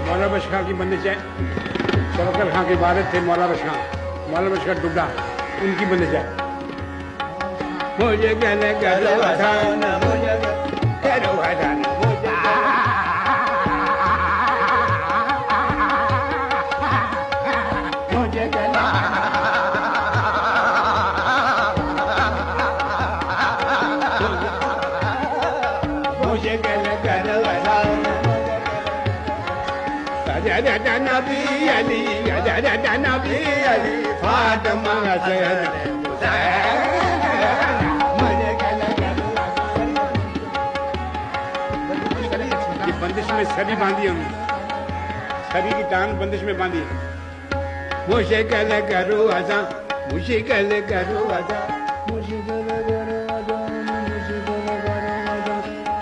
मौला बख्श खां की बंदिश है। शौकत खां के वारिस थे मौला बख्श खां, मौला बख्श खां डुड्डा, उनकी बंदिश है। मुझे कहने करो अजान, मुझे करो अजान, मुझे नबी अली, नबी अली, फातिमा हसन ये बंदिश में सभी बांधी है, सभी की टांग बंदिश में बांधी है। मुझे कल करो आजा, मुझे कल करो आजा, मुझे कल करो आजा,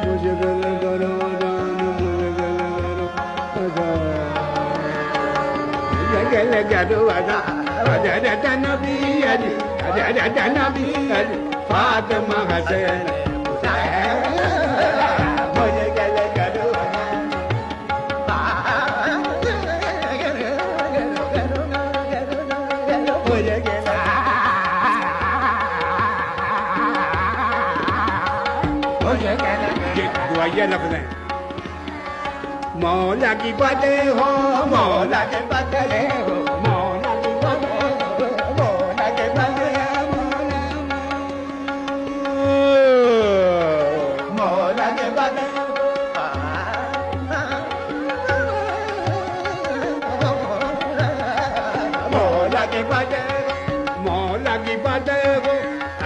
मुझे कल करो आजा, मुझे कल करो आजा, मुझे करो आजा, आजा नबी अली, आजा नबी अली, फातिमा हसन मुझे कल करो ये दुआया लफ्ज़ है। मौला की बातें हो, मौला की बातें हो, मौला की बातें हो, मौला की बातें हो, मौला की बातें हो, मौला की बातें, मौला की बातें हो,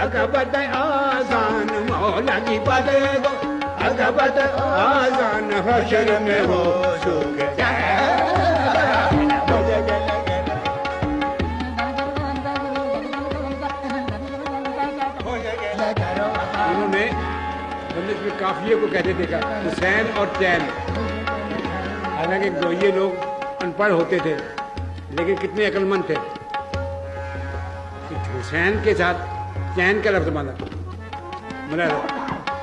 अगर बातें आसान, मौला की बातें हो, अगर बातें आसान, हशर में हो सुख उन्होंने बंदिश में काफिये को कहते देखा हुसैन और चैन। हालांकि ये लोग अनपढ़ होते थे लेकिन कितने अक्लमंद थे। हुसैन के साथ चैन का लफ्ज़ माना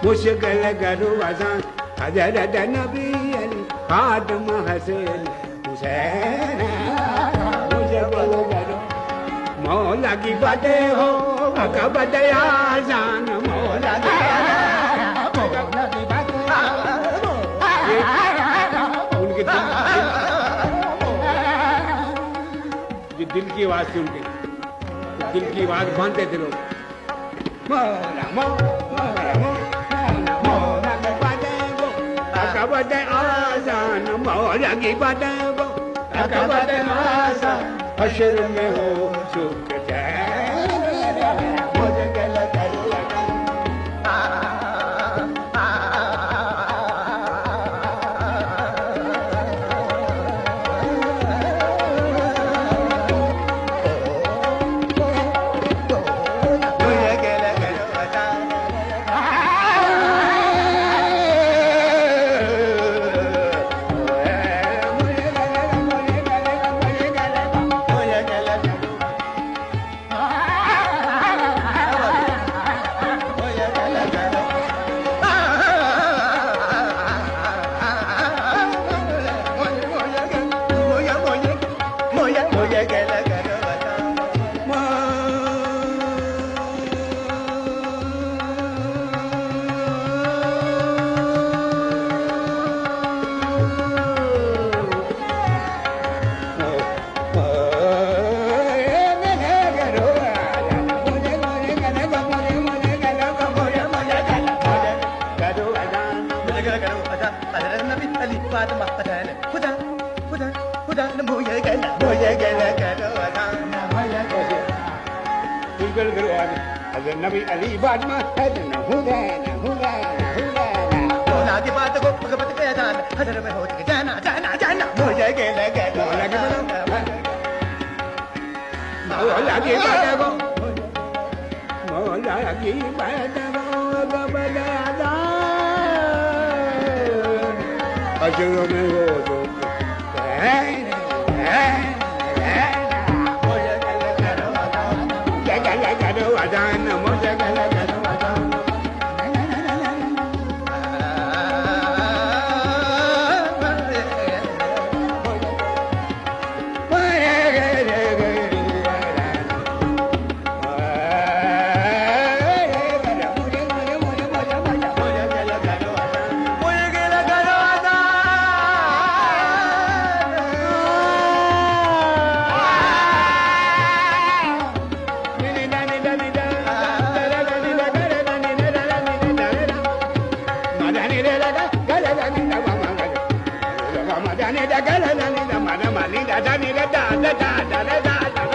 मुझे कल करो आसान, हज़रत नबी अली, फातिमा हसन हुसैन मुझे कल करो मौला की बातें हो, अगर बातें आसान, मौला की बातें उनके दिल की आवाज थी, उनके दिल की आवाज बांधते थे लोग। मौला मौला मौला की बातें हो, अगर बातें आसान, मौला की बातें हो, अगर बातें आसान, हशर में हो सुख चैन मुझे कल करो नबी अली फातिमा हसन हुसैन हुसैन हुसैन मौला की बात को भगवत के जान हजर में हो जाना जाना जाना मुझे के लगे मौला की बात मौला की बात को मौला की बात को बजाना हजर में हो तो अजान मुझे गल करो अजान ಮ ದ ನಿ ದ ಗ ರ ನ ನಿ ದ ಮ ದ ಮ ನಿ ದ ದ ನಿ the the the the the the the the